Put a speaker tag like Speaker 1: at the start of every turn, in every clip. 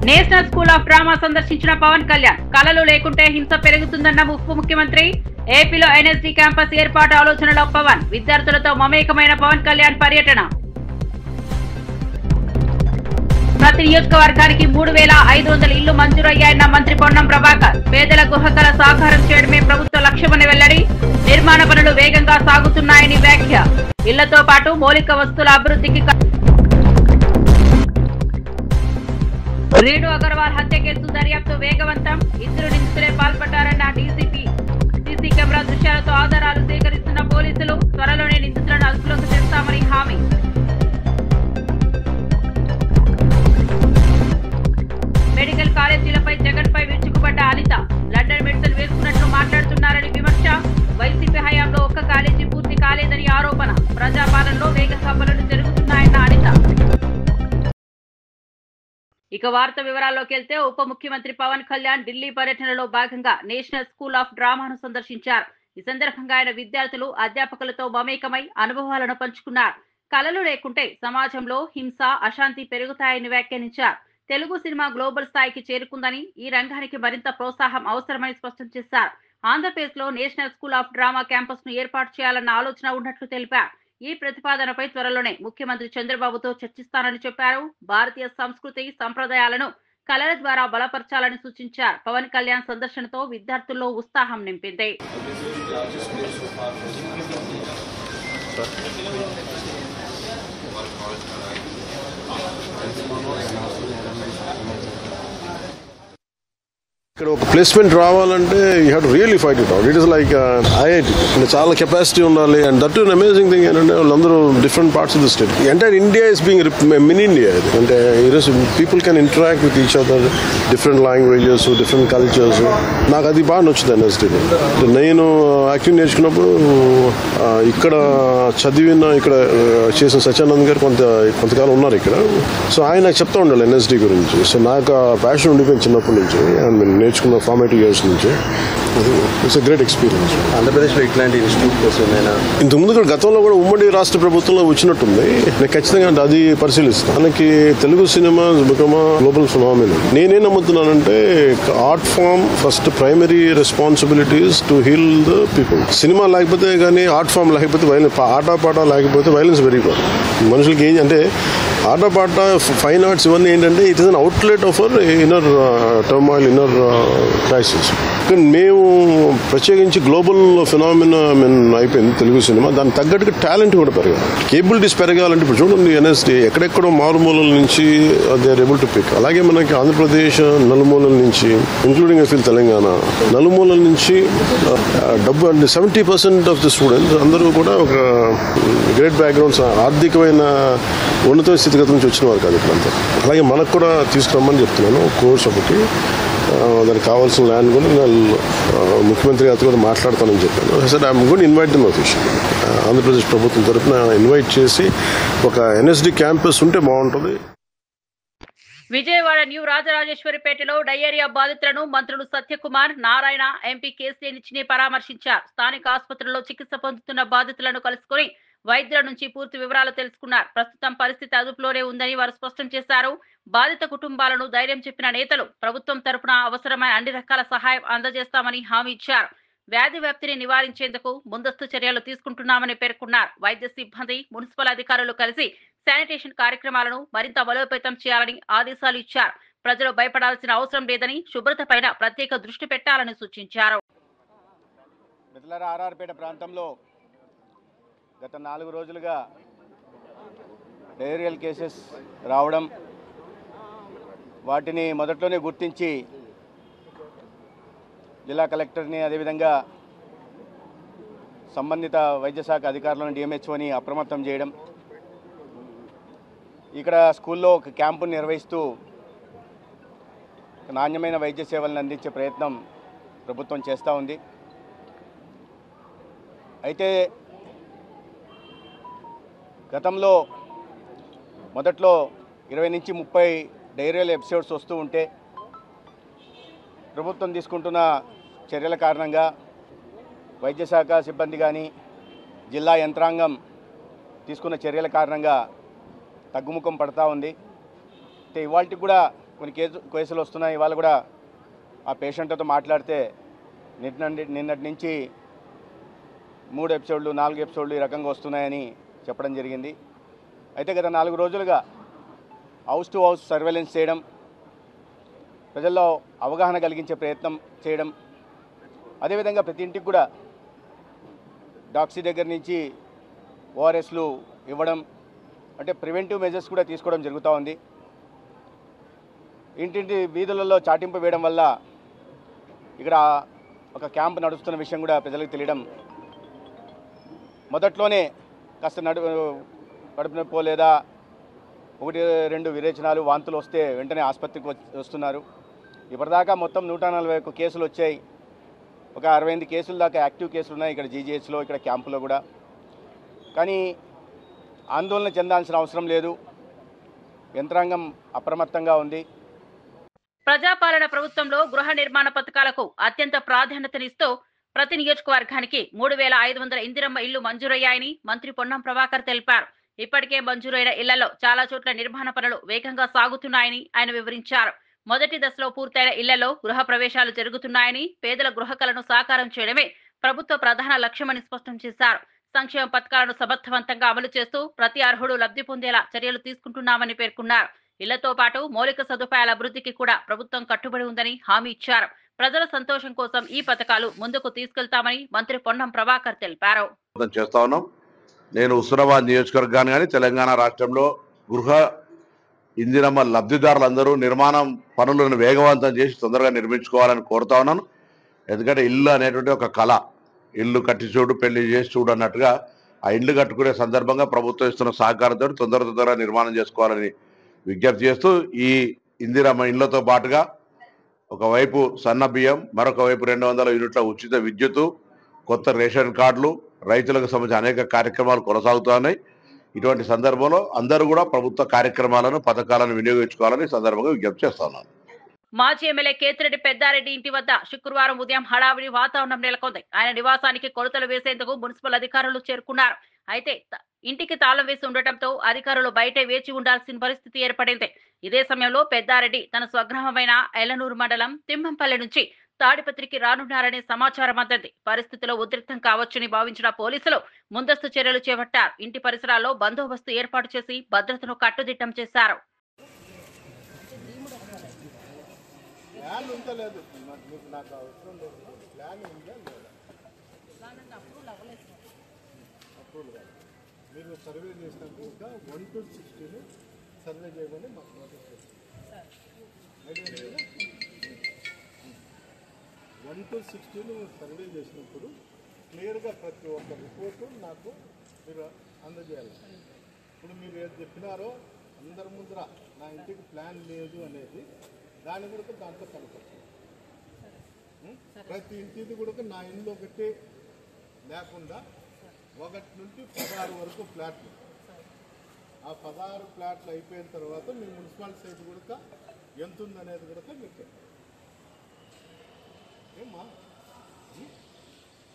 Speaker 1: National school of drama సందర్శించిన పవన్ కళ్యాణ్ కళలు లేకుంటే హింస పెరుగుతుందన్న ఉప ముఖ్యమంత్రి. ఏపీలో ఎన్ఎస్డి క్యాంపస్ ఏర్పాటు ఆలోచనలో పవన్. విద్యార్థులతో మమేకమైన పవన్ కళ్యాణ్ పర్యటన. ప్రతి నియోజకవర్గానికి 3,500 ఇళ్లు మంజూరయ్యాయన్న మంత్రి పొన్నం ప్రభాకర్. పేదల గుహకల సాకారం చేయడమే ప్రభుత్వ లక్ష్యమని వెల్లడి. నిర్మాణ పనులు వేగంగా సాగుతున్నాయని వ్యాఖ్య. ఇళ్లతో పాటు మౌలిక వస్తువుల అభివృద్ధికి. రేణు అగర్వాల్ హత్య కేసు దర్యాప్తు వేగవంతం. 2 నిందితులే పాల్పడ్డారన్న డీసీపీ. సీసీ కెమెరా దృశ్యాలతో ఆధారాలు సేకరిస్తున్న పోలీసులు. త్వరలోనే నిందితులను అదుపులోకి తెస్తామని హామీ. మెడికల్ కాలేజీలపై జగన్పై విరుచుకుపడ్డ అనిత. లండన్ మెడిసిన్ వేసుకున్నట్లు మాట్లాడుతున్నారని విమర్శ. వైసీపీ హయాంలో ఒక్క కాలేజీ పూర్తి కాలేదని ఆరోపణ. ప్రజాపాలనలో వేగంగా పనులు జరుగుతున్నాయన్న అనిత. ఇక వార్త వివరాల్లోకి వెళ్తే ఉప ముఖ్యమంత్రి పవన్ కళ్యాణ్ ఢిల్లీ పర్యటనలో భాగంగా నేషనల్ స్కూల్ ఆఫ్ డ్రామాను సందర్శించారు. ఈ సందర్భంగా ఆయన విద్యార్థులు, అధ్యాపకులతో మమేకమై అనుభవాలను పంచుకున్నారు. కళలు లేకుంటే సమాజంలో హింస, అశాంతి పెరుగుతాయని వ్యాఖ్యానించారు. తెలుగు సినిమా గ్లోబల్ స్థాయికి చేరుకుందని, ఈ రంగానికి మరింత ప్రోత్సాహం అవసరమని స్పష్టం చేశారు. ఆంధ్రప్రదేశ్ లో national school of drama campus ను ఏర్పాటు చేయాలన్న ఆలోచన ఉన్నట్లు తెలిపారు. ఈ ప్రతిపాదనపై త్వరలోనే ముఖ్యమంత్రి చంద్రబాబుతో చర్చిస్తానని చెప్పారు. భారతీయ సంస్కృతి, సంప్రదాయాలను కళల ద్వారా బలపరచాలని సూచించారు. పవన్ కళ్యాణ్ సందర్శనతో విద్యార్థుల్లో ఉత్సాహం నింపింది.
Speaker 2: ఇక్కడ ఒక ప్లేస్మెంట్ రావాలంటే you have to really fight it out. It is like IIT. చాలా కెపాసిటీ ఉండాలి. And that is amazing thing ఏంటంటే వాళ్ళందరూ different parts of the state. Entire India is being mini India. అంటే ఈరోజు people can interact with each other, different languages, different cultures. నాకు అది బాగా నచ్చుతుంది ఎన్ఎస్టీలో. నేను యాక్టింగ్ నేర్చుకున్నప్పుడు ఇక్కడ చదివిన, ఇక్కడ చేసిన సత్యానంద్ గారు కొంతకాలం ఉన్నారు ఇక్కడ. సో ఆయన నాకు చెప్తా ఉండాలి ఎన్ఎస్డి గురించి. సో నాకు ఆ ప్యాషన్ ఉండిపోయింది చిన్నప్పటి నుంచి. నేర్చుకున్న ఫార్మేటివ్ ఇయర్స్ నుంచి. It's great experience.
Speaker 3: ఆంధ్రప్రదేశ్లో ఇట్లాంటి ఇన్స్టిట్యూట్ కోసం
Speaker 2: ఇంతకుముందు కూడా గతంలో కూడా ఉమ్మడి రాష్ట్ర ప్రభుత్వంలో వచ్చినట్టుంది. నేను ఖచ్చితంగా అది పరిశీలిస్తాను. మనకి తెలుగు సినిమా గ్లోబల్ ఫినామినల్. నేనేం నమ్ముతున్నానంటే art form first primary responsibilities to heal the people. Cinema లేకపోతే కానీ, ఆర్ట్ ఫామ్ లేకపోతే వైలెన్స్, ఆటపాట లేకపోతే వైలెన్స్ పెరిగిపోతుంది. మనుషులకి ఏం అంటే ఆటపాట, ఫైన్ ఆర్ట్స్ ఇవన్నీ ఏంటంటే it is an outlet of our inner turmoil, inner crisis. మేము ప్రత్యేకించి గ్లోబల్ ఫినామినా అయిపోయింది తెలుగు సినిమా. దానికి తగ్గట్టుగా టాలెంట్ కూడా పెరగాలి, కేపబిలిటీస్ పెరగాలంటే ఇప్పుడు చూడండి ఎన్ఎస్డి ఎక్కడెక్కడో మారుమూలల నుంచి they are able to pick. అలాగే మనకి ఆంధ్రప్రదేశ్ నలుమూలల నుంచి, ఇంక్లూడింగ్ ఐ ఫీల్ తెలంగాణ నలుమూలల నుంచి డబ్బు అంటే 70% ఆఫ్ ది స్టూడెంట్స్ అందరూ కూడా ఒక గ్రేట్ బ్యాక్గ్రౌండ్స్, ఆర్థికమైన ఉన్నత స్థితిగతి నుంచి వచ్చిన వారు కాదు ఇక్కడంతా. అలాగే మనకు కూడా తీసుకురమ్మని చెప్తున్నాను కోర్స్ ఒకటి. దానికి కావాల్సిన ల్యాండ్ కూడా నేను ముఖ్యమంత్రి గారితో కూడా మాట్లాడతానని చెప్పాను. Sir I'm going to invite them officially. Andhra Pradesh ప్రభుత్వం తరఫున ఇన్వైట్ చేసి ఒక ఎన్ఎస్డి క్యాంపస్ ఉంటే బాగుంటుంది.
Speaker 1: విజయవాడ న్యూ రాజరాజేశ్వరిపేటలో డయేరియా బాధితులను మంత్రులు సత్యకుమార్, నారాయణ, ఎంపీ కేసీని చిన్ని పరామర్శించారు. స్థానిక ఆసుపత్రుల్లో చికిత్స పొందుతున్న బాధితులను కలుసుకుని వైద్యుల నుంచి పూర్తి వివరాలు తెలుసుకున్నారు. ప్రస్తుతం పరిస్థితి అదుపులోనే ఉందని వారు స్పష్టం చేశారు. బాధిత కుటుంబాలను ధైర్యం చెప్పిన నేతలు ప్రభుత్వం తరపున అవసరమైన అన్ని రకాల సహాయం అందజేస్తామని హామీ ఇచ్చారు. వ్యాధి వ్యాప్తిని నివారించేందుకు ముందస్తు చర్యలు తీసుకుంటున్నామని పేర్కొన్నారు. వైద్య సిబ్బంది, మున్సిపల్ అధికారులు కలిసి శానిటేషన్ కార్యక్రమాలను మరింత బలోపేతం చేయాలని ఆదేశాలు ఇచ్చారు. ప్రజలు భయపడాల్సిన అవసరం లేదని, శుభ్రతపైన ప్రత్యేక దృష్టి పెట్టాలని సూచించారు.
Speaker 4: ఆర్ఆర్పేట ప్రాంతంలో గత 4 రోజులుగా డయేరియల్ కేసెస్ రావడం, వాటిని మొదట్లోనే గుర్తించి జిల్లా కలెక్టర్ని, అదేవిధంగా సంబంధిత వైద్య శాఖ అధికారులను, డిఎంహెచ్ఓని అప్రమత్తం చేయడం, ఇక్కడ స్కూల్లో ఒక క్యాంపును నిర్వహిస్తూ నాణ్యమైన వైద్య సేవలను అందించే ప్రయత్నం ప్రభుత్వం చేస్తూ ఉంది. అయితే గతంలో మొదట్లో 20 నుంచి 30 డయేరియల్ ఎపిసోడ్స్ వస్తూ ఉంటే ప్రభుత్వం తీసుకుంటున్న చర్యల కారణంగా వైద్య శాఖ సిబ్బంది కానీ, జిల్లా యంత్రాంగం తీసుకున్న చర్యల కారణంగా తగ్గుముఖం పడతా ఉంది. ఇవాళకి కూడా కొన్ని కేసులు వస్తున్నాయి. ఇవాళ కూడా ఆ పేషెంట్తో మాట్లాడితే నిన్నటి నుంచి 3 ఎపిసోడ్లు 4 ఎపిసోడ్లు ఈ రకంగా వస్తున్నాయని చెప్పడం జరిగింది. అయితే గత 4 రోజులుగా హౌస్ టు హౌస్ సర్వేలెన్స్ చేయడం, ప్రజల్లో అవగాహన కలిగించే ప్రయత్నం చేయడం, అదేవిధంగా ప్రతి ఇంటికి కూడా డాక్సీ దగ్గర నుంచి ఓఆర్ఎస్లు ఇవ్వడం, అంటే ప్రివెంటివ్ మెజర్స్ కూడా తీసుకోవడం జరుగుతూ ఉంది. ఇంటింటి వీధులలో చాటింపు వేయడం వల్ల ఇక్కడ ఒక క్యాంప్ నడుస్తున్న విషయం కూడా ప్రజలకు తెలియడం, మొదట్లోనే కాస్త కడుపు నొప్పి లేదా 1-2 విరేచనాలు వాంతులు వస్తే వెంటనే ఆసుపత్రికి వస్తున్నారు. ఇప్పటిదాకా మొత్తం 141 కేసులు వచ్చాయి. ఒక 68 కేసుల దాకా యాక్టివ్ కేసులు ఉన్నాయి ఇక్కడ జీజీహెచ్లో, ఇక్కడ క్యాంపులో కూడా. కానీ ఆందోళన చెందాల్సిన అవసరం లేదు. యంత్రాంగం అప్రమత్తంగా ఉంది.
Speaker 1: ప్రజాపాలన ప్రభుత్వంలో గృహ నిర్మాణ పథకాలకు అత్యంత ప్రాధాన్యతనిస్తూ ప్రతి నియోజకవర్గానికి 3,500 ఇందిరమ్మ ఇళ్లు మంజూరయ్యాయని మంత్రి పొన్నం ప్రభాకర్ తెలిపారు. ఇప్పటికే మంజూరైన ఇళ్లలో చాలా చోట్ల నిర్మాణ పనులు వేగంగా సాగుతున్నాయని ఆయన వివరించారు. మొదటి దశలో పూర్తయిన ఇళ్లలో గృహ ప్రవేశాలు జరుగుతున్నాయని, పేదల గృహ కలను సాకారం చేయడమే ప్రభుత్వ ప్రధాన లక్ష్యమని స్పష్టం చేశారు. సంక్షేమ పథకాలను సమర్థవంతంగా అమలు చేస్తూ ప్రతి అర్హుడు లబ్ధి పొందేలా చర్యలు తీసుకుంటున్నామని పేర్కొన్నారు. ఇళ్లతో పాటు మౌలిక సదుపాయాల అభివృద్ధికి కూడా ప్రభుత్వం కట్టుబడి ఉందని హామీ ఇచ్చారు. ప్రజల సంతోషం కోసం ఈ పథకాలు ముందుకు తీసుకెళ్తామని మంత్రి పొన్నం ప్రభాకర్ తెలిపారు.
Speaker 5: నేను హుస్నాబాద్ నియోజకవర్గాన్ని కానీ తెలంగాణ రాష్ట్రంలో గృహ ఇందిరమ్మ లబ్ధిదారులందరూ నిర్మాణం పనులను వేగవంతం చేసి తొందరగా నిర్మించుకోవాలని కోరుతా ఉన్నాను. ఎందుకంటే ఇల్లు అనేటువంటి ఒక కళ, ఇల్లు కట్టి చూడు పెళ్లి చేసి చూడు అన్నట్టుగా ఆ ఇల్లు కట్టుకునే సందర్భంగా ప్రభుత్వం ఇస్తున్న సహకారంతో తొందరగా నిర్మాణం చేసుకోవాలని విజ్ఞప్తి చేస్తూ, ఈ ఇందిరమ్మ ఇళ్లతో పాటుగా ఒకవైపు సన్న బియ్యం, మరొక వైపు 200 యూనిట్ల ఉచిత విద్యుత్తు, కొత్త రేషన్ కార్డులు, రైతులకు సంబంధించిన అనేక కార్యక్రమాలు కొనసాగుతున్నాయి. ఇటువంటి సందర్భంలో అందరూ కూడా ప్రభుత్వ కార్యక్రమాలను పథకాలను వినియోగించుకోవాలని సందర్భంగా విజ్ఞప్తి చేస్తున్నాను.
Speaker 1: మాజీ ఎమ్మెల్యే కేతిరెడ్డి పెద్దారెడ్డి ఇంటి వద్ద శుక్రవారం ఉదయం హడావిడి వాతావరణం నెలకొంది. ఆయన నివాసానికి కొలతలు వేసేందుకు మున్సిపల్ అధికారులు చేరుకున్నారు. అయితే ఇంటికి తాళం వేసి ఉండటంతో అధికారులు బయటే వేచి ఉండాల్సిన పరిస్థితి ఏర్పడింది. ఇదే సమయంలో పెద్దారెడ్డి తన స్వగ్రామమైన ఎల్లనూరు మండలం తిమ్మంపల్లి నుంచి తాడిపత్రికి రానున్నారనే సమాచారం అందింది. పరిస్థితులు ఉద్రిక్తం కావచ్చని భావించిన పోలీసులు ముందస్తు చర్యలు చేపట్టారు. ఇంటి పరిసరాల్లో బందోబస్తు ఏర్పాటు చేసి భద్రతను కట్టుదిట్టం చేశారు.
Speaker 2: మీరు సర్వే చేసినప్పుడు 1 to 16 సర్వే చేయమని మాకు నోటీస్ చేస్తారు. 1 to 16 సర్వే చేసినప్పుడు క్లియర్గా ప్రతి ఒక్క రిపోర్టు నాకు మీరు అందజేయాలి. ఇప్పుడు మీరు ఏది చెప్పినారో అందరి ముందర నా ఇంటికి ప్లాన్ లేదు అనేది దాన్ని కూడా దాంట్లో కనుకొచ్చు. ప్రతి ఇంటిది కూడా నా ఇంట్లో ఒకటి లేకుండా 1 నుంచి 16 వరకు ఫ్లాట్లు. ఆ 16 ఫ్లాట్లు అయిపోయిన తర్వాత మీ మున్సిపల్ సైట్ కూడా ఎంత ఉందనేది కూడా మీకు ఏమ్మా.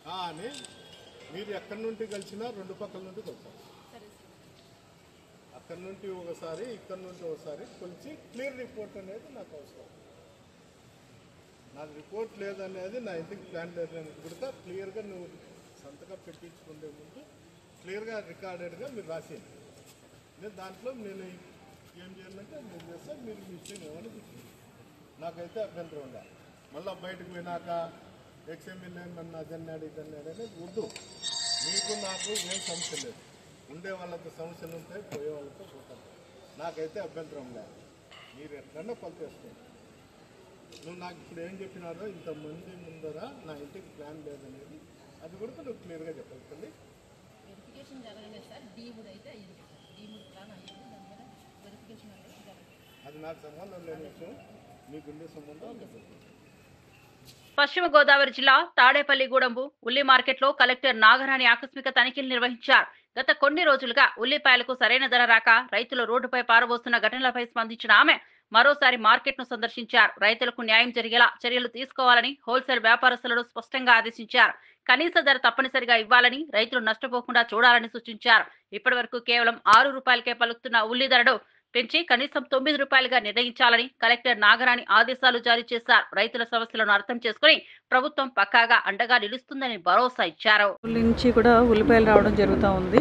Speaker 2: కానీ మీరు ఎక్కడి నుండి కలిసినా 2 పక్కల నుండి కలిసారు. అక్కడి నుండి ఒకసారి, ఇక్కడ నుండి ఒకసారి కొలిచి క్లియర్ రిపోర్ట్ అనేది నాకు అవసరం. నాకు రిపోర్ట్ లేదనేది, నా ఇంటికి ప్లాన్ లేదనేది కూడా క్లియర్గా నువ్వు సంతకం పెట్టించుకునే ముందు క్లియర్గా రికార్డెడ్గా మీరు రాసేయండి. నేను దాంట్లో నేను ఏం చేయాలంటే నేను చేస్తే మీరు మిస్టేక్ ఏమని చెప్పింది. నాకైతే అభ్యంతరం ఉండాలి. మళ్ళీ బయటకు పోయినాక ఎక్స్ఎమ్మెల్యే నన్ను అదన్నాడు ఇదన్నాడు అనేది వద్దు. మీకు నాకు ఏం సమస్య లేదు. ఉండే వాళ్ళతో సమస్యలు ఉంటాయి, పోయే వాళ్ళతో పోతాను. నాకైతే అభ్యంతరం లేదు. మీరు ఎట్లన్నా కొలిపేసుకోండి. నువ్వు నాకు ఇప్పుడు ఏం చెప్పినారో ఇంతమంది ముందర నా ఇంటికి ప్లాన్ లేదనేది అది కూడా నువ్వు క్లియర్గా చెప్పాలి.
Speaker 6: వెరిఫికేషన్ జరగలేదు సార్. డీముడ్ అయితే అయ్యింది. డీముడ్ ప్లాన్ అయ్యింది. దాని మీద వెరిఫికేషన్ అనేది జరగలేదు.
Speaker 2: అది నాకు సంబంధం లేని విషయం, మీకుండే సంబంధం లేదు.
Speaker 1: పశ్చిమ గోదావరి జిల్లా తాడేపల్లిగూడెంబు ఉల్లి మార్కెట్లో కలెక్టర్ నాగరాణి ఆకస్మిక తనిఖీలు నిర్వహించారు. గత కొన్ని రోజులుగా ఉల్లిపాయలకు సరైన ధర రాక రైతులు రోడ్డుపై పారబోస్తున్న ఘటనలపై స్పందించిన ఆమె మరోసారి మార్కెట్ను సందర్శించారు. రైతులకు న్యాయం జరిగేలా చర్యలు తీసుకోవాలని హోల్సేల్ వ్యాపారస్తులను స్పష్టంగా ఆదేశించారు. కనీస ధర తప్పనిసరిగా ఇవ్వాలని, రైతులు నష్టపోకుండా చూడాలని సూచించారు. ఇప్పటి వరకు కేవలం 6 రూపాయలకే పలుకుతున్న ఉల్లి ధరను పెంచి కనీసం 9 రూపాయలుగా నిర్ణయించాలని కలెక్టర్ నాగరాణి ఆదేశాలు జారీ చేశారు. రైతుల సమస్యలను అర్థం చేసుకుని ప్రభుత్వం పక్కాగా అండగా నిలుస్తుందని భరోసా ఇచ్చారు.
Speaker 7: నుంచి కూడా ఉల్లిపాయలు రావడం జరుగుతూ ఉంది.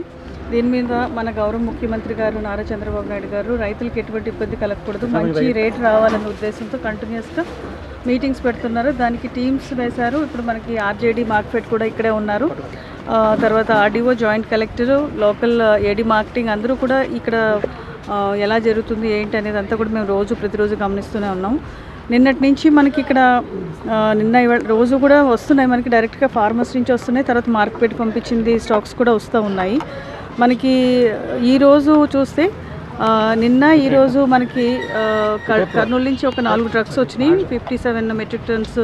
Speaker 7: దీని మీద మన గౌరవ ముఖ్యమంత్రి గారు నారా చంద్రబాబు నాయుడు గారు రైతులకు ఎటువంటి ఇబ్బంది కలగకూడదు, మంచి రేట్ రావాలనే ఉద్దేశంతో కంటిన్యూస్గా మీటింగ్స్ పెడుతున్నారు. దానికి టీమ్స్ వేశారు. ఇప్పుడు మనకి ఆర్జేడీ మార్కెట్ కూడా ఇక్కడే ఉన్నారు. తర్వాత ఆర్డీఓ, జాయింట్ కలెక్టర్, లోకల్ ఏడీ మార్కెటింగ్ అందరూ కూడా ఇక్కడ ఎలా జరుగుతుంది ఏంటి అనేది అంతా కూడా మేము ప్రతిరోజు గమనిస్తూనే ఉన్నాం. నిన్నటి నుంచి మనకి ఇక్కడ రోజు కూడా వస్తున్నాయి, మనకి డైరెక్ట్గా ఫార్మర్స్ నుంచి వస్తున్నాయి. తర్వాత మార్కెట్ పంపించింది స్టాక్స్ కూడా వస్తూ ఉన్నాయి. మనకి ఈరోజు చూస్తే ఈరోజు మనకి కర్నూలు నుంచి ఒక 4 ట్రక్స్ వచ్చినాయి. 57 మెట్రిక్ టన్స్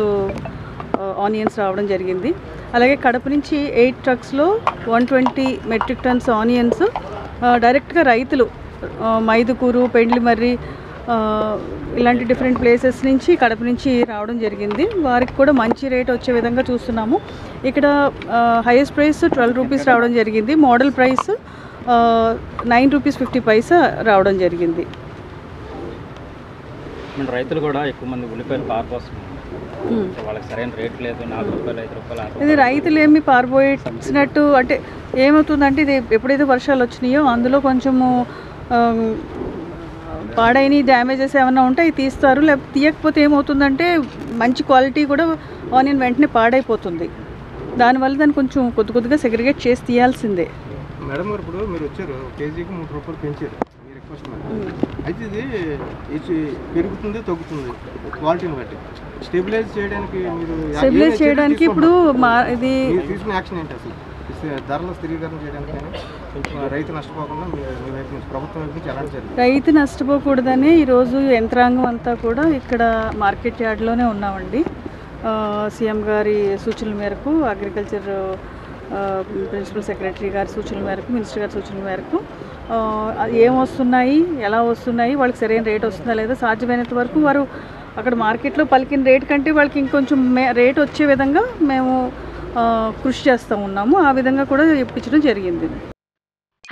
Speaker 7: ఆనియన్స్ రావడం జరిగింది. అలాగే కడప నుంచి 8 ట్రక్స్లో 120 మెట్రిక్ టన్స్ ఆనియన్స్ డైరెక్ట్గా రైతులు మైదుకూరు, పెండ్లిమర్రి ఇలాంటి డిఫరెంట్ ప్లేసెస్ నుంచి కడప నుంచి రావడం జరిగింది. వారికి కూడా మంచి రేట్ వచ్చే విధంగా చూస్తున్నాము. ఇక్కడ హైయెస్ట్ ప్రైస్ 12 రూపీస్ రావడం జరిగింది. మోడల్ ప్రైస్ 9 రూపీస్ 50 పైసా రావడం జరిగింది.
Speaker 8: రైతులు కూడా ఎక్కువ మంది ఉల్లిపాయలు పారిపోస్తున్నారు. వాళ్ళకి సరైన రేట్ లేదు. 4 రూపాయలు 5 రూపాయలు
Speaker 7: ఇది రైతులు ఏమి పారిపోయినట్టు అంటే ఏమవుతుందంటే ఇది ఎప్పుడైతే వర్షాలు వచ్చినాయో అందులో కొంచెము పాడైన డ్యామేజెస్ ఏమైనా ఉంటే అవి తీస్తారు. లేకపోతే తీయకపోతే ఏమవుతుందంటే మంచి క్వాలిటీ కూడా ఆనియన్ వెంటనే పాడైపోతుంది. దానివల్ల దాన్ని కొంచెం కొద్దిగా సెగ్రిగేట్ చేసి తీయాల్సిందే.
Speaker 3: మేడం గారు, ఇప్పుడు మీరు వచ్చారు, కేజీకి 3 రూపాయలు పెంచారు మీ రిక్వెస్ట్ మేడం. అయితే ఇది పెరుగుతుంది తగ్గుతుంది క్వాలిటీని బట్టి. స్టెబిలైజ్ చేయడానికి
Speaker 7: ఇప్పుడు ఇది
Speaker 3: తీసుకున్న యాక్షన్ ఏంటి అసలు? ధరల స్థిరీకరణ చేయడానికి రైతు నష్టపోకుండా ప్రభుత్వం వైపు నుంచి ఎలాంటి జరిగింది?
Speaker 7: రైతు నష్టపోకూడదని ఈరోజు యంత్రాంగం అంతా కూడా ఇక్కడ మార్కెట్ యార్డ్లోనే ఉన్నామండి. సీఎం గారి సూచనల మేరకు, అగ్రికల్చర్ ప్రిన్సిపల్ సెక్రటరీ గారి సూచనల మేరకు, మినిస్టర్ గారి సూచనల మేరకు ఏం వస్తున్నాయి, ఎలా వస్తున్నాయి, వాళ్ళకి సరైన రేట్ వస్తుందా లేదా, సాధ్యమైనంత వరకు వారు అక్కడ మార్కెట్లో పలికిన రేట్ కంటే వాళ్ళకి ఇంకొంచెం రేట్ వచ్చే విధంగా మేము కృషి చేస్తూ ఉన్నాము. ఆ విధంగా కూడా ఇప్పించడం జరిగింది.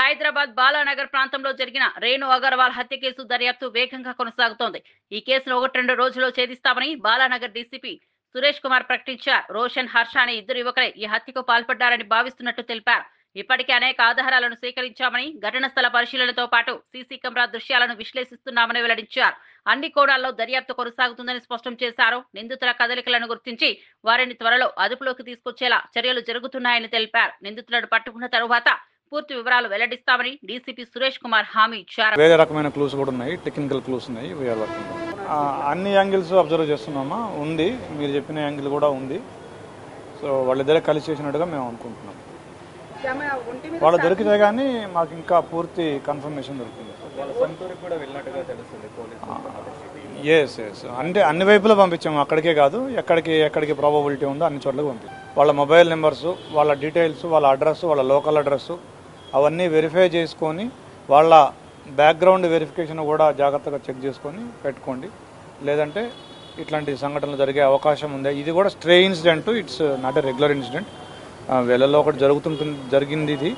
Speaker 1: హైదరాబాద్ బాలానగర్ ప్రాంతంలో జరిగిన రేణు అగర్వాల్ హత్య కేసు దర్యాప్తు వేగంగా కొనసాగుతోంది. ఈ కేసును 1-2 రోజుల్లో ఛేదిస్తామని బాలానగర్ డీసీపీ సురేష్ కుమార్ ప్రకటించారు. రోషన్, హర్ష అనే 2 యువకులే ఈ హత్యకు పాల్పడ్డారని భావిస్తున్నట్టు తెలిపారు. ఇప్పటికే అనేక ఆధారాలను సేకరించామని, ఘటన స్థల పరిశీలనతో పాటు సీసీ కెమెరా దృశ్యాలను విశ్లేషిస్తున్నామని వెల్లడించారు. అన్ని కోణాల్లో దర్యాప్తు కొనసాగుతుందని స్పష్టం చేశారు. నిందితుల కదలికలను గుర్తించి వారిని త్వరలో అదుపులోకి తీసుకొచ్చేలా చర్యలు జరుగుతున్నాయని తెలిపారు. నిందితులను పట్టుకున్న తరువాత పూర్తి వివరాలు వెల్లడిస్తామని డీసీపీ సురేష్ కుమార్ హామీ ఇచ్చారు.
Speaker 9: వేరే రకమైన క్లూస్ కూడా ఉన్నాయి, టెక్నికల్ క్లూస్ ఉన్నాయి. అన్ని యాంగిల్స్ అబ్జర్వ్ చేస్తున్నామా, ఉంది. మీరు చెప్పిన యాంగిల్ కూడా ఉంది. సో వాళ్ళిద్దరే కలిసి చేసినట్టుగా మేము అనుకుంటున్నాం. వాళ్ళు దొరికితే కానీ మాకు ఇంకా పూర్తి కన్ఫర్మేషన్ దొరుకుతుంది. ఎస్ అంటే అన్ని వైపులా పంపించాము, అక్కడికే కాదు, ఎక్కడికి ప్రాబబిలిటీ ఉందో అన్ని చోట్లకి పంపించాం. వాళ్ళ మొబైల్ నెంబర్స్, వాళ్ళ డీటెయిల్స్, వాళ్ళ అడ్రస్, వాళ్ళ లోకల్ అడ్రస్ అవన్నీ వెరిఫై చేసుకొని వాళ్ళ బ్యాక్గ్రౌండ్ వెరిఫికేషన్ కూడా జాగ్రత్తగా చెక్ చేసుకొని పెట్టుకోండి. లేదంటే ఇట్లాంటి సంఘటనలు జరిగే అవకాశం ఉంది. ఇది కూడా stray incident, it's not a regular incident. వేళల్లో ఒకటి జరిగింది ఇది.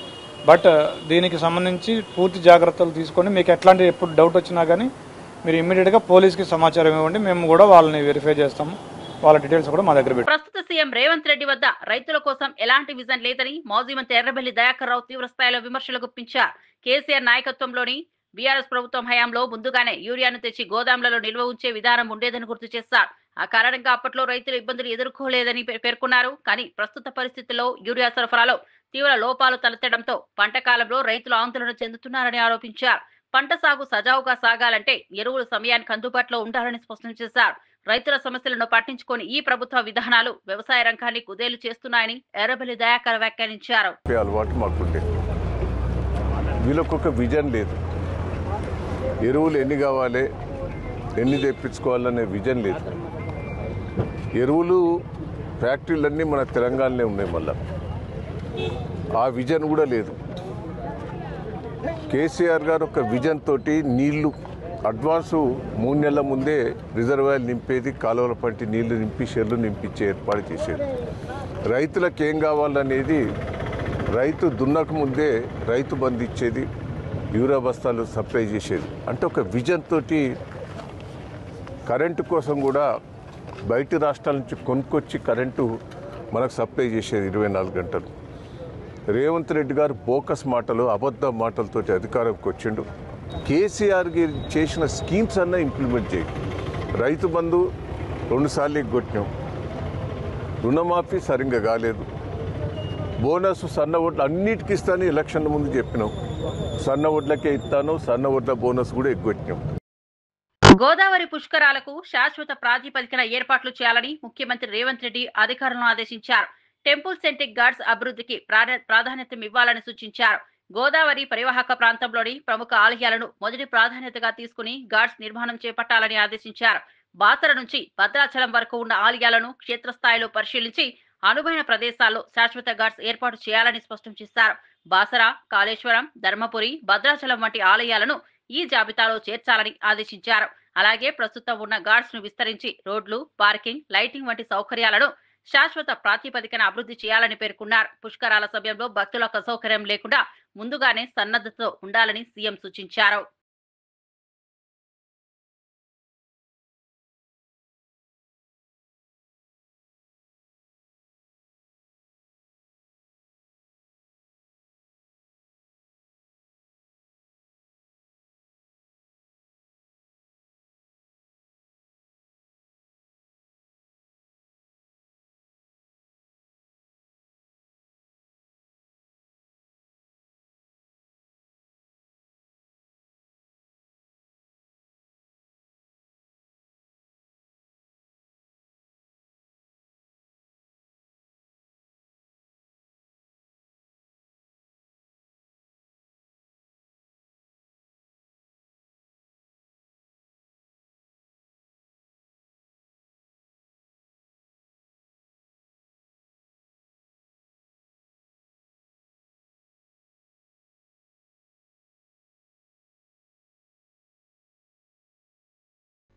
Speaker 9: బట్ దీనికి సంబంధించి పూర్తి జాగ్రత్తలు తీసుకొని మీకు ఎట్లాంటి ఎప్పుడు డౌట్ వచ్చినా కానీ మీరు ఇమ్మీడియట్గా పోలీస్కి సమాచారం ఇవ్వండి. మేము కూడా వాళ్ళని వెరిఫై చేస్తాము. వాళ్ళ డీటెయిల్స్ కూడా మా దగ్గర పెట్టి.
Speaker 1: ప్రస్తుత సీఎం రేవంత్ రెడ్డి వద్ద రైతుల కోసం ఎలాంటి విజన్ లేదని మాజీ మంత్రి ఎర్రబెల్లి దయాకర్ రావు తీవ్ర స్థాయిలో విమర్శలు గుప్పించారు. కేసీఆర్ నాయకత్వంలోని బీఆర్ఎస్ ప్రభుత్వం హయాంలో ముందుగానే యూరియాను తెచ్చి గోదాంలలో నిల్వ ఉంచే విధానం ఉండేదని గుర్తు చేశారు. ఆ కారణంగా అప్పట్లో రైతులు ఇబ్బందులు ఎదుర్కోలేదని పేర్కొన్నారు. కానీ ప్రస్తుత పరిస్థితుల్లో యూరియా సరఫరాలో తీవ్ర లోపాలు తలెత్తడంతో పంట కాలంలో రైతులు ఆందోళన చెందుతున్నారని ఆరోపించారు. పంట సాగు సజావుగా సాగాలంటే ఎరువులు సమయానికి అందుబాటులో ఉండాలని స్పష్టం చేశారు. రైతుల సమస్యలను పట్టించుకొని ఈ ప్రభుత్వ విధానాలు వ్యవసాయ రంగాన్ని కుదేలు చేస్తున్నాయని ఎర్రబెల్లి దయాకర్ వ్యాఖ్యానించారు.
Speaker 2: వీళ్ళకొక విజన్ లేదు, ఎరువులు ఎన్ని కావాలి, ఎన్ని తెప్పించుకోవాలనే విజన్ లేదు. ఎరువులు ఫ్యాక్టరీలన్నీ మన తెలంగాణలో ఉన్నాయి, మళ్ళా ఆ విజన్ కూడా లేదు. కేసీఆర్ గారు ఒక విజన్ తోటి నీళ్లు అడ్వాన్సు 3 నెలల ముందే రిజర్వాయర్ నింపేది, కాలువల పంటి నీళ్లు నింపి షెర్లు నింపించే ఏర్పాటు చేసేది. రైతులకు ఏం కావాలనేది రైతు దున్నక ముందే రైతు బంధు ఇచ్చేది,
Speaker 10: యూరియా బస్తాలు సప్లై చేసేది. అంటే ఒక విజన్ తోటి కరెంటు కోసం కూడా బయటి రాష్ట్రాల నుంచి కొనుక్కొచ్చి కరెంటు మనకు సప్లై చేసేది 24 గంటలు. రేవంత్ రెడ్డి గారు బోకస్ మాటలు, అబద్ధ మాటలతో అధికారంకి వచ్చిండు. కేసీఆర్ చేసిన స్కీమ్స్ అన్నా ఇంప్లిమెంట్ చేయి. రైతు బంధు 2 సార్లు ఎగ్గొట్టినాం, రుణమాఫీ సరిగ్గా కాలేదు, బోనస్ సన్న ఓట్లు అన్నిటికీ ఇస్తాను ఎలక్షన్ ముందు చెప్పినాం, సన్న ఓట్లకే ఇస్తాను, సన్న ఓట్ల బోనస్ కూడా ఎగ్గొట్టినాం.
Speaker 1: గోదావరి పుష్కరాలకు శాశ్వత ప్రాతిపదికన ఏర్పాట్లు చేయాలని ముఖ్యమంత్రి రేవంత్ రెడ్డి అధికారులను ఆదేశించారు. టెంపుల్ సెంటిక్ గార్డ్స్ అభివృద్ధికి ప్రాధాన్యత ఇవ్వాలని సూచించారు. గోదావరి పరివాహక ప్రాంతంలోని ప్రముఖ ఆలయాలను మొదటి ప్రాధాన్యతగా తీసుకుని గార్డ్స్ నిర్మాణం చేపట్టాలని ఆదేశించారు. బాసర నుంచి భద్రాచలం వరకు ఉన్న ఆలయాలను క్షేత్రస్థాయిలో పరిశీలించి అనువైన ప్రదేశాల్లో శాశ్వత గార్డ్స్ ఏర్పాటు చేయాలని స్పష్టం చేశారు. బాసర, కాళేశ్వరం, ధర్మపురి, భద్రాచలం వంటి ఆలయాలను ఈ జాబితాలో చేర్చాలని ఆదేశించారు. అలాగే ప్రస్తుతం ఉన్న గార్డ్స్ ను విస్తరించి రోడ్లు, పార్కింగ్, లైటింగ్ వంటి సౌకర్యాలను శాశ్వత ప్రాతిపదికన అభివృద్ధి చేయాలని పేర్కొన్నారు. పుష్కరాల సమయంలో భక్తులకు అసౌకర్యం లేకుండా ముందుగానే సన్నద్ధతో ఉండాలని సీఎం సూచించారు.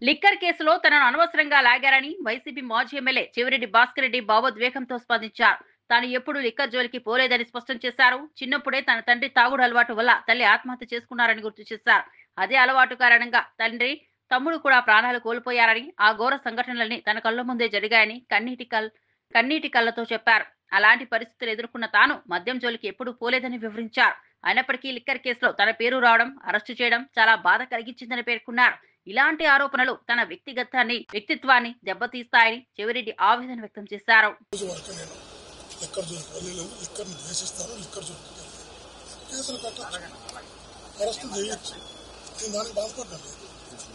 Speaker 1: లిక్కర్ కేసులో తనను అనవసరంగా లాగారని వైసీపీ మాజీ ఎమ్మెల్యే చెవిరెడ్డి భాస్కర్ రెడ్డి భావోద్వేగంతో స్పందించారు. తాను ఎప్పుడు లిక్కర్ జోలికి పోలేదని స్పష్టం చేశారు. చిన్నప్పుడే తన తండ్రి తాగుడు అలవాటు వల్ల తల్లి ఆత్మహత్య చేసుకున్నారని గుర్తు చేశారు. అదే అలవాటు కారణంగా తండ్రి, తమ్ముడు కూడా ప్రాణాలు కోల్పోయారని, ఆ ఘోర సంఘటనలని తన కళ్ళ ముందే జరిగాయని కన్నీటి కళ్ళతో చెప్పారు. అలాంటి పరిస్థితులు ఎదుర్కొన్న తాను మద్యం జోలికి ఎప్పుడూ పోలేదని వివరించారు. అయినప్పటికీ లిక్కర్ కేసులో తన పేరు రావడం, అరెస్టు చేయడం చాలా బాధ కలిగించిందని పేర్కొన్నారు. ఇలాంటి ఆరోపణలు తన వ్యక్తిత్వాన్ని దెబ్బతీస్తాయని చెవిరెడ్డి ఆవేదన వ్యక్తం చేశారు.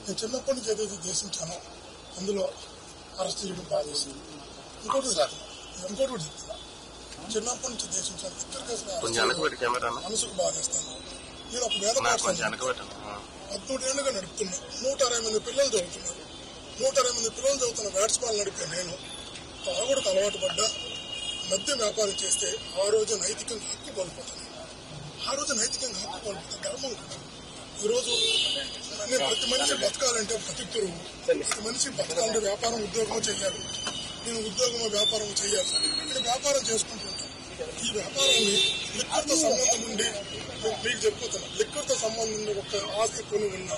Speaker 11: నేను చిన్నప్పటి నుంచి ఏదైతే దేశించానో అందులో అరెస్ట్ చేయడం బాగా చేసింది. ఇంకోటి కూడా చెప్తున్నా, చిన్నప్పటి నుంచి దేశించాను మనసుకు బాగా చేస్తాను. నేను ఒక వేద 13 ఏళ్ళుగా నడుపుతున్నా. 160 మంది పిల్లలు చదువుతున్నారు. 160 మంది పిల్లలు చదువుతున్న బ్యాట్స్బాల్ నడిపే నేను తాగుడుకు అలవాటు పడ్డా, మద్య వ్యాపారం చేస్తే ఆ రోజు నైతికంగా హక్కు కోల్పోతాను. ధర్మం కదా. ఈరోజు నేను ప్రతి మనిషి బతకాలంటే బతుకుతురు, ప్రతి మనిషి బతకాలంటే వ్యాపారం, ఉద్యోగం చేయాలి. నేను ఉద్యోగమో వ్యాపారం చేయాలి. నేను వ్యాపారం చేసుకుంటుంటాను. ఈ వ్యాపారాన్ని లిక్కర్తో సంబంధం ఉండి మీకు చెప్పుతున్నా, లిక్కర్తో సంబంధం ఉండి ఒక ఆస్తి కొని ఉన్నా,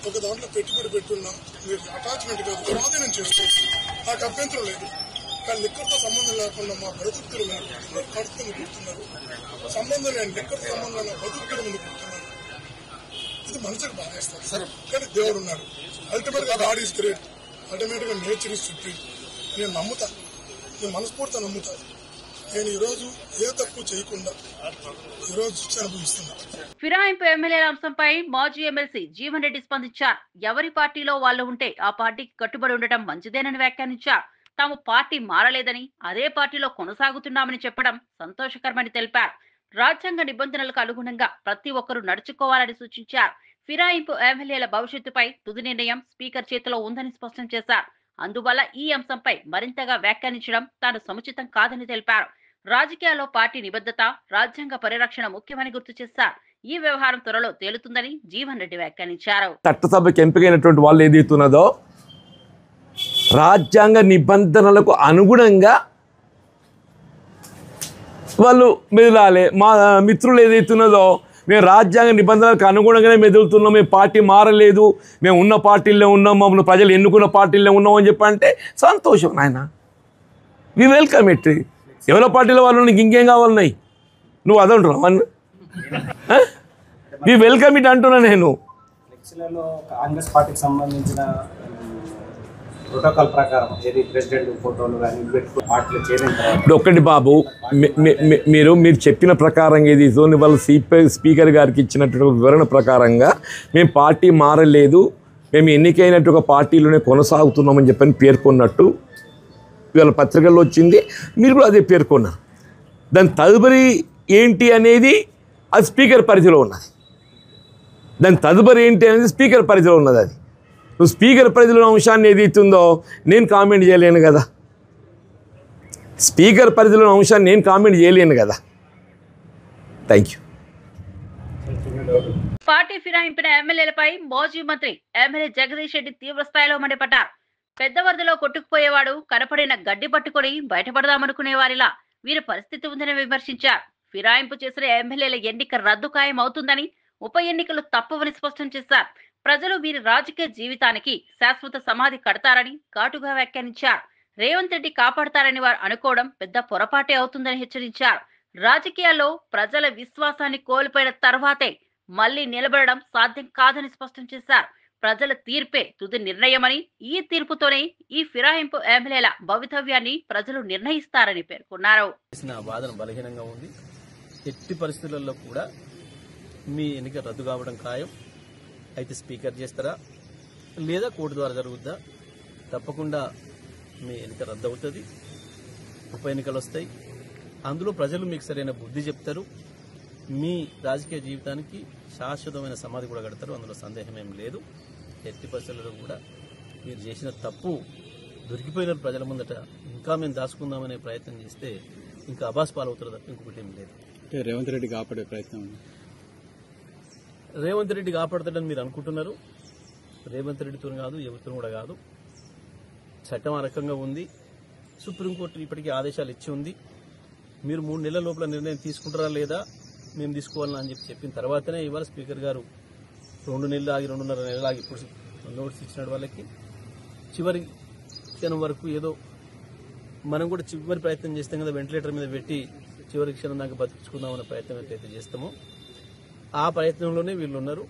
Speaker 11: ఒక దాంట్లో పెట్టుబడి పెట్టున్నా, మీరు అటాచ్మెంట్ కాదు స్వాధీనం చేసుకోవచ్చు, నాకు అభ్యంతరం లేదు. కానీ లిక్కర్తో సంబంధం లేకుండా మా బ్రతుకుతులు మీద కడుపుని కుడుతున్నారు. సంబంధం లేని లిక్కర్తో సంబంధం నా బతుకుల మీద కుడుతున్నారు. ఇది మనసుకు బాధేస్తారు సార్. కానీ దేవుడు ఉన్నారు. అల్టిమేట్ గా గాడ్ ఈస్ గ్రేట్, అల్టిమేట్ గా నేచర్ ఈస్ సుప్రీం. నేను నమ్ముతా, నేను మనస్ఫూర్తిగా నమ్ముతా. నేను ఈరోజు ఏ తప్పు చేయకుండా ఈరోజు శిక్ష అనుభవిస్తున్నా.
Speaker 1: ఫిరాయింపు ఎమ్మెల్యేల అంశంపై మాజీ ఎమ్మెల్సీ జీవన్ రెడ్డి స్పందించారు. ఎవరి పార్టీలో వాళ్ళు ఉంటే ఆ పార్టీకి కట్టుబడి ఉండటం మంచిదేనని వ్యాఖ్యానించారు. తాము పార్టీ మారలేదని, అదే పార్టీలో కొనసాగుతున్నామని చెప్పడం సంతోషకరమని తెలిపారు. రాజ్యాంగ నిబంధనలకు అనుగుణంగా ప్రతి ఒక్కరూ నడుచుకోవాలని సూచించారు. ఫిరాయింపు ఎమ్మెల్యేల భవిష్యత్తుపై తుది నిర్ణయం స్పీకర్ చేతిలో ఉందని స్పష్టం చేశారు. అందువల్ల ఈ అంశంపై మరింతగా వ్యాఖ్యానించడం తాను సముచితం కాదని తెలిపారు. రాజకీయాల్లో పార్టీ నిబద్ధత, రాజ్యాంగ పరిరక్షణ ముఖ్యమని గుర్తు చేశారు. ఈ వ్యవహారం త్వరలో తేలుతుందని జీవన్ రెడ్డి వ్యాఖ్యానించారు.
Speaker 12: చట్టసభకి ఎంపికైనటువంటి వాళ్ళు ఏదైతున్నదో రాజ్యాంగ నిబంధనలకు అనుగుణంగా వాళ్ళు మెదలాలి. మా మిత్రులు ఏదైతున్నదో మేము రాజ్యాంగ నిబంధనలకు అనుగుణంగానే మెదులుతున్నాం, మేము పార్టీ మారలేదు, మేము ఉన్న పార్టీల్లో ఉన్నాం, మమ్మల్ని ప్రజలు ఎన్నుకున్న పార్టీల్లో ఉన్నాం అని చెప్పంటే సంతోషం నాయన. We welcome it. ఎవరో పార్టీలో వాళ్ళు నీకు ఇంకేం కావాలన్నాయి, నువ్వు అదంటున్నావు అన్న. వి వెల్కమ్ ఇట్ అంటున్నా నేను.
Speaker 8: కాంగ్రెస్ పార్టీకి సంబంధించిన ప్రోటోకాల్ ప్రకారం ఏది ప్రెసిడెంట్ ఫోటోలు కానీ పార్టీలో చేరిన
Speaker 12: ఇప్పుడు ఒక్కటి బాబు, మీరు చెప్పిన ప్రకారంగా ఇది జోన్ వాళ్ళ స్పీకర్ గారికి ఇచ్చినట్టు వివరణ ప్రకారంగా మేము పార్టీ మారలేదు, మేము ఎన్నికైనట్టు ఒక పార్టీలోనే కొనసాగుతున్నామని చెప్పని పేర్కొన్నట్టు ఇవాళ పత్రికల్లో వచ్చింది, మీరు కూడా అదే పేర్కొన్నారు. దాని తదుపరి ఏంటి అనేది అది స్పీకర్ పరిధిలో ఉన్నది. దాని తదుపరి ఏంటి అనేది స్పీకర్ పరిధిలో ఉన్నది. అది నువ్వు స్పీకర్ పరిధిలో అంశాన్ని ఏదైతుందో నేను కామెంట్ చేయలేను కదా. స్పీకర్ పరిధిలో అంశాన్ని నేను కామెంట్ చేయలేను కదా. Thank you.
Speaker 1: పార్టీ ఫిరాయింపిన ఎమ్మెల్యేలపై మాజీ మంత్రి ఎమ్మెల్యే జగదీష్ రెడ్డి తీవ్ర స్థాయిలో మండిపడ్డారు. పెద్ద వరదలో కొట్టుకుపోయేవాడు కనపడిన గడ్డి పట్టుకుని బయటపడదామనుకునే వారిలా వీరి పరిస్థితి ఉందని విమర్శించారు. ఫిరాయింపు చేసిన ఎమ్మెల్యేల ఎన్నిక రద్దు ఖాయం అవుతుందని, ఉప ఎన్నికలు తప్పవని స్పష్టం చేశారు. ప్రజలు వీరి రాజకీయ జీవితానికి శాశ్వత సమాధి కడతారని ఘాటుగా వ్యాఖ్యానించారు. రేవంత్ రెడ్డి కాపాడతారని వారు అనుకోవడం పెద్ద పొరపాటే అవుతుందని హెచ్చరించారు. రాజకీయాల్లో ప్రజల విశ్వాసాన్ని కోల్పోయిన తర్వాతే మళ్లీ నిలబడడం సాధ్యం కాదని స్పష్టం చేశారు. ప్రజల తీర్పే తుది నిర్ణయమని, ఈ తీర్పుతోనే ఈ ఫిరాయింపు ఎమ్మెల్యేల భవితవ్యాన్ని ప్రజలు నిర్ణయిస్తారని పేర్కొన్నారు.
Speaker 13: వాదన బలహీనంగా ఉంది. ఎట్టి పరిస్థితులలో కూడా మీ ఎన్నిక రద్దు కావడం ఖాయం. అయితే స్పీకర్ చేస్తారా లేదా కోర్టు ద్వారా జరుగుద్దా? తప్పకుండా మీ ఎన్నిక రద్దు అవుతుంది. ఉప ఎన్నికలు వస్తాయి. అందులో ప్రజలు మీకు సరైన బుద్ధి చెప్తారు. మీ రాజకీయ జీవితానికి శాశ్వతమైన సమాధి కూడా కడతారు. అందులో సందేహం ఏం లేదు. ఎట్టి పరిస్థితుల్లో కూడా మీరు చేసిన తప్పు దొరికిపోయిన ప్రజల ముందట ఇంకా మేము దాచుకుందామనే ప్రయత్నం చేస్తే ఇంకా అబాస్ పాలవుతారు తప్ప ఇంకొకటి ఏం లేదు.
Speaker 14: రేవంత్ రెడ్డి కాపాడే ప్రయత్నం,
Speaker 13: రేవంత్ రెడ్డి కాపాడతాడని మీరు అనుకుంటున్నారు. రేవంత్ రెడ్డితో కాదు, ఎవరితో కూడా కాదు. చట్టం ఆ రకంగా ఉంది. సుప్రీంకోర్టు ఇప్పటికీ ఆదేశాలు ఇచ్చి ఉంది. మీరు 3 నెలల లోపల నిర్ణయం తీసుకుంటారా లేదా మేము తీసుకోవాలని అని చెప్పిన తర్వాతనే ఇవాళ స్పీకర్ గారు 2 నెలలు ఆగి 2.5 నెలలు ఆగి ఇప్పుడు నోటీస్ ఇచ్చినాడు వాళ్ళకి. చివరి క్షణం వరకు ఏదో మనం కూడా చివరి ప్రయత్నం చేస్తాం కదా, వెంటిలేటర్ మీద పెట్టి చివరి క్షణం దాకా బతికించుకుందామన్న ప్రయత్నం ఎట్లయితే చేస్తామో ఆ ప్రయత్నంలోనే వీళ్ళు ఉన్నారు.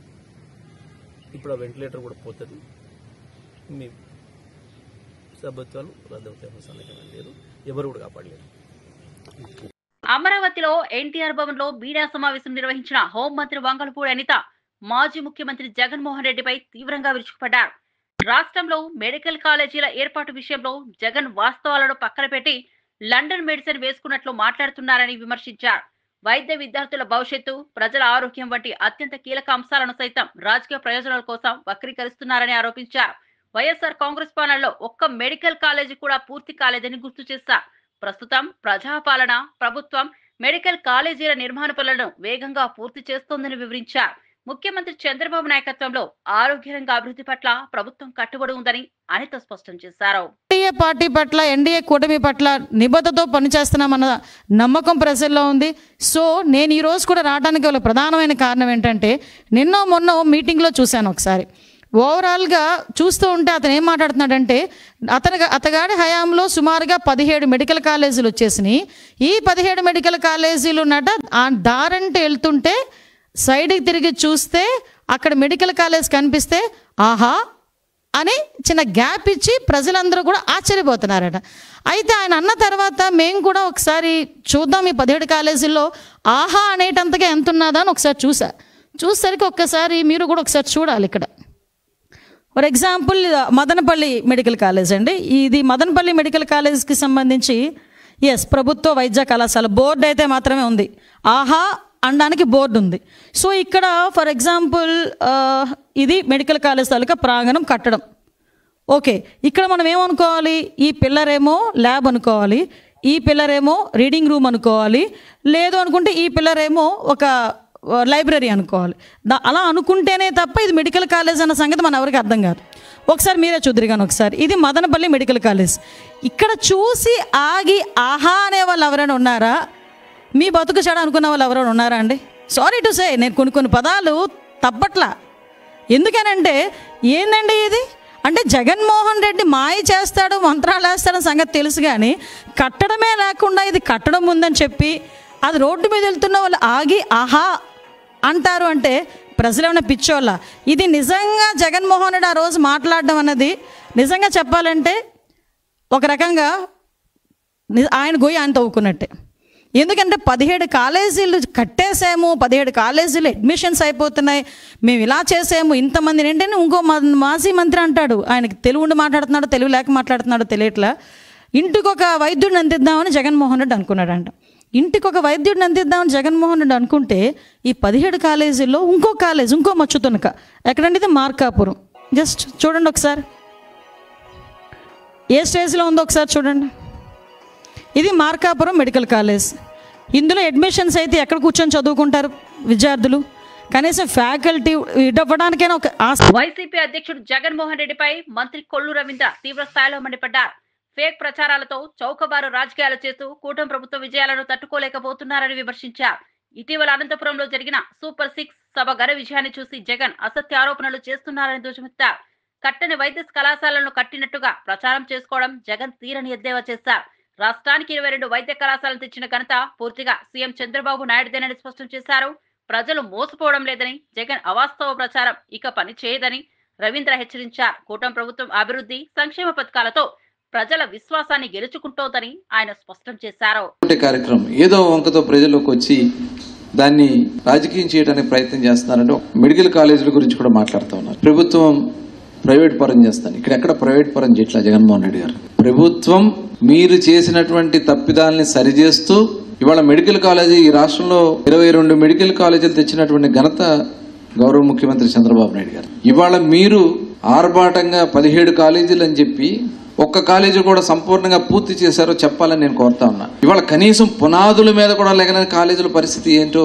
Speaker 13: ఇప్పుడు ఆ వెంటిలేటర్ కూడా పోతుంది. మీ సభ్యత్వాలు రద్దవుతాయన్న సందేహం లేదు. ఎవరు కూడా కాపాడలేరు.
Speaker 1: అమరావతిలో ఎన్టీఆర్ భవన్ లో మీడియా సమావేశం నిర్వహించిన హోంమంత్రి వంగలపూడి అనిత మాజీ ముఖ్యమంత్రి జగన్మోహన్ రెడ్డిపై తీవ్రంగా విరుచుకుపడ్డారు. రాష్ట్రంలో మెడికల్ కాలేజీల ఏర్పాటు విషయంలో జగన్ వాస్తవాలను పక్కన పెట్టి లండన్ మెడిసిన్ వేసుకున్నట్లు మాట్లాడుతున్నారని విమర్శించారు. వైద్య విద్యార్థుల భవిష్యత్తు, ప్రజల ఆరోగ్యం వంటి అత్యంత కీలక అంశాలను సైతం రాజకీయ ప్రయోజనాల కోసం వక్రీకరిస్తున్నారని ఆరోపించారు. వైఎస్ఆర్ కాంగ్రెస్ పాలనలో ఒక్క మెడికల్ కాలేజీ కూడా పూర్తి కాలేదని గుర్తు చేశారు. ప్రస్తుతం ప్రజాపాలన ప్రభుత్వం మెడికల్ కాలేజీల నిర్మాణ పనులను వేగంగా పూర్తి చేస్తోందని వివరించారు. ముఖ్యమంత్రి చంద్రబాబు నాయకత్వంలో ఆరోగ్య రంగ అభివృద్ధి పట్ల ప్రభుత్వం కట్టుబడి ఉందని అనిత స్పష్టం చేశారు.
Speaker 15: ఎన్డీఏ పార్టీ పట్ల, ఎన్డీఏ కూటమి పట్ల నిబద్ధతతో పనిచేస్తున్నామన్న నమ్మకం ప్రజల్లో ఉంది. సో నేను ఈ రోజు కూడా రావడానికి గల ప్రధానమైన కారణం ఏంటంటే, నిన్న మొన్న మీటింగ్లో చూశాను ఒకసారి. ఓవరాల్గా చూస్తూ ఉంటే అతను ఏం మాట్లాడుతున్నాడంటే, అతగాడి హయాంలో సుమారుగా 17 మెడికల్ కాలేజీలు వచ్చేసినాయి. ఈ 17 మెడికల్ కాలేజీలు ఉన్నట ఆ దారంటే వెళ్తుంటే సైడ్కి తిరిగి చూస్తే అక్కడ మెడికల్ కాలేజ్ కనిపిస్తే ఆహా అని చిన్న గ్యాప్ ఇచ్చి ప్రజలందరూ కూడా ఆశ్చర్యపోతున్నారట. అయితే ఆయన అన్న తర్వాత మేము కూడా ఒకసారి చూద్దాం ఈ 17 కాలేజీల్లో ఆహా అనేటంతగా ఎంత ఉన్నదా అని ఒకసారి చూసేసరికి ఒక్కసారి మీరు కూడా ఒకసారి చూడాలి. ఇక్కడ for example Madanapalle medical college అండి. ఇది మదనపల్లి మెడికల్ కాలేజ్కి సంబంధించి ప్రభుత్వ వైద్య కళాశాల బోర్డు అయితే మాత్రమే ఉంది. ఆహా అనడానికి బోర్డు ఉంది. సో ఇక్కడ ఫర్ ఎగ్జాంపుల్ ఇది మెడికల్ కాలేజ్ తాలూకా ప్రాంగణం కట్టడం. ఓకే, ఇక్కడ మనం ఏమనుకోవాలి, ఈ పిల్లర్ ఏమో ల్యాబ్ అనుకోవాలి, ఈ పిల్లర్ ఏమో రీడింగ్ రూమ్ అనుకోవాలి, లేదు అనుకుంటే ఈ పిల్లర్ ఏమో ఒక లైబ్రరీ అనుకోవాలి. అలా అనుకుంటేనే తప్ప ఇది మెడికల్ కాలేజ్ అన్న సంగతి మన ఎవరికి అర్థం కాదు. ఒకసారి మీరే చూద్దరు కానీ ఒకసారి ఇది మదనపల్లి మెడికల్ కాలేజ్. ఇక్కడ చూసి ఆగి ఆహా అనే వాళ్ళు ఎవరైనా ఉన్నారా? మీ బతుకు చెడ అనుకున్న వాళ్ళు ఎవరైనా ఉన్నారా అండి? సారీ టు సే, నేను కొన్ని పదాలు తప్పట్లా. ఎందుకనంటే ఏందండి ఇది అంటే జగన్మోహన్ రెడ్డి మాయ చేస్తాడు, మంత్రాలు వేస్తాడని సంగతి తెలుసు, కానీ కట్టడమే లేకుండా ఇది కట్టడం ఉందని చెప్పి అది రోడ్డు మీద వెళ్తున్న వాళ్ళు ఆగి ఆహా అంటారు అంటే ప్రజలు ఏమైనా పిచ్చోళ్ళ? ఇది నిజంగా జగన్మోహన్ రెడ్డి ఆ రోజు మాట్లాడడం అన్నది నిజంగా చెప్పాలంటే ఒక రకంగా ఆయన గొయ్యి ఆయన తవ్వుకున్నట్టే. ఎందుకంటే 17 కాలేజీలు కట్టేసాము, 17 కాలేజీలు అడ్మిషన్స్ అయిపోతున్నాయి, మేము ఇలా చేసాము, ఇంతమంది ఏంటంటే ఇంకో మాజీ మంత్రి అంటాడు, ఆయనకి తెలుగు ఉండి మాట్లాడుతున్నాడో తెలుగు లేక మాట్లాడుతున్నాడో తెలియట్లా, ఇంటికి ఒక వైద్యుడిని అందిద్దామని జగన్మోహన్ రెడ్డి అనుకున్నాడంట. ఇంటికి ఒక వైద్యుడిని అందిద్దామని జగన్మోహన్ రెడ్డి అనుకుంటే ఈ 17 కాలేజీల్లో ఇంకో కాలేజ్, ఇంకో మచ్చుతునక ఎక్కడంటే ఇది మార్కాపురం. జస్ట్ చూడండి ఒకసారి ఏ స్టేజ్లో ఉందో ఒకసారి చూడండి. ఇది మార్కాపురం మెడికల్ కాలేజ్. ఇందులో అడ్మిషన్స్ అయితే ఎక్కడ కూర్చొని చదువుకుంటారు విద్యార్థులు? కనీసం ఫ్యాకల్టీ ఇవ్వడానికైనా ఒక
Speaker 1: వైసీపీ అధ్యక్షుడు జగన్మోహన్ రెడ్డిపై మంత్రి కొల్లు రవీంద్ర తీవ్ర స్థాయిలో మండిపడ్డారు. ఫేక్ ప్రచారాలతో చౌకబారు రాజకీయాలు చేస్తూ కూటమి ప్రభుత్వ విజయాలను తట్టుకోలేకపోతున్నారని విమర్శించారు. ఇటీవల అనంతపురంలో జరిగిన సూపర్ 6 సభ ఘన విజయాన్ని చూసి జగన్ అసత్య ఆరోపణలు చేస్తున్నారని ధ్వజమెత్తారు. కట్టని వైద్య కళాశాలను కట్టినట్టుగా ప్రచారం చేసుకోవడం జగన్ తీరని ఎద్దేవా చేశారు. రాష్ట్రానికి 22 వైద్య కళాశాలను తెచ్చిన ఘనత పూర్తిగా సీఎం చంద్రబాబు నాయుడుదేనని స్పష్టం చేశారు. ప్రజలు మోసపోవడం లేదని, జగన్ అవాస్తవ ప్రచారం ఇక పని చేయదని రవీంద్ర హెచ్చరించారు. కూటమి ప్రభుత్వం అభివృద్ధి సంక్షేమ పథకాలతో ప్రజల విశ్వాసాన్ని గెలుచుకుంటోందని ఆయన స్పష్టం చేశారు.
Speaker 16: కార్యక్రమం ఏదో వంకతో ప్రజల్లోకి వచ్చి దాన్ని రాజకీయం చేయడానికి ప్రయత్నం చేస్తున్నారంటే మెడికల్ కాలేజీల గురించి కూడా మాట్లాడుతూ ఉన్నారు. ప్రభుత్వం ప్రైవేట్ పరం చేస్తాను, ఇక్కడ ఎక్కడ ప్రైవేట్ పరం చేయట్లా జగన్మోహన్ రెడ్డి గారు. ప్రభుత్వం మీరు చేసినటువంటి తప్పిదాలని సరిచేస్తూ ఇవాళ మెడికల్ కాలేజీ ఈ రాష్ట్రంలో 22 మెడికల్ కాలేజీలు తెచ్చినటువంటి ఘనత గౌరవ ముఖ్యమంత్రి చంద్రబాబు నాయుడు గారు. ఇవాళ మీరు ఆర్భాటంగా 17 కాలేజీలు అని చెప్పి ఒక్క కాలేజీ కూడా సంపూర్ణంగా పూర్తి చేశారో చెప్పాలని నేను కోరుతా ఉన్నా. ఇవాళ కనీసం పునాదుల మీద కూడా లేకనే కాలేజీల పరిస్థితి ఏంటో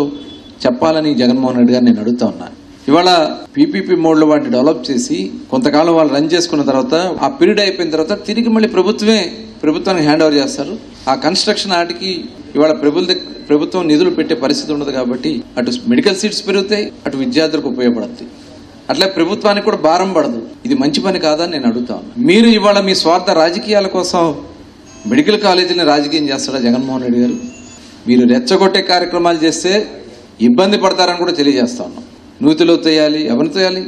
Speaker 16: చెప్పాలని జగన్మోహన్ రెడ్డి గారు నేను అడుగుతా ఉన్నా. ఇవాళ పీపీపీ మోడ్లో వాటిని డెవలప్ చేసి కొంతకాలం వాళ్ళు రన్ చేసుకున్న తర్వాత ఆ పీరియడ్ అయిపోయిన తర్వాత తిరిగి మళ్ళీ ప్రభుత్వానికి హ్యాండ్ ఓవర్ చేస్తారు. ఆ కన్స్ట్రక్షన్ ఆటికి ఇవాళ ప్రభుత్వం నిధులు పెట్టే పరిస్థితి ఉండదు. కాబట్టి అటు మెడికల్ సీట్స్ పెరుగుతాయి, అటు విద్యార్థులకు ఉపయోగపడుతుంది. అట్లా ప్రభుత్వానికి కూడా భారం పడదు. ఇది మంచి పని కాదని నేను అడుగుతా ఉన్నా. మీరు ఇవాళ మీ స్వార్థ రాజకీయాల కోసం మెడికల్ కాలేజీని రాజకీయం చేస్తాడా జగన్మోహన్ రెడ్డి గారు? మీరు రెచ్చగొట్టే కార్యక్రమాలు చేస్తే ఇబ్బంది పడతారని కూడా తెలియజేస్తా ఉన్నాం. నూతిలో తోయాలి, ఎవరిని తోయాలి?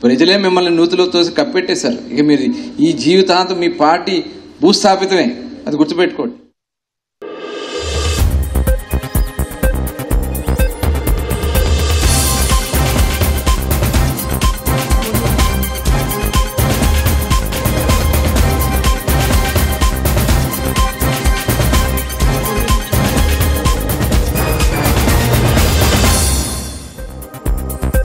Speaker 16: ప్రజలే మిమ్మల్ని నూతిలో తోసి కప్పెట్టేశారు. ఇక మీరు ఈ జీవితాంతం మీ పార్టీ భూస్థాపితమే, అది గుర్తుపెట్టుకోండి.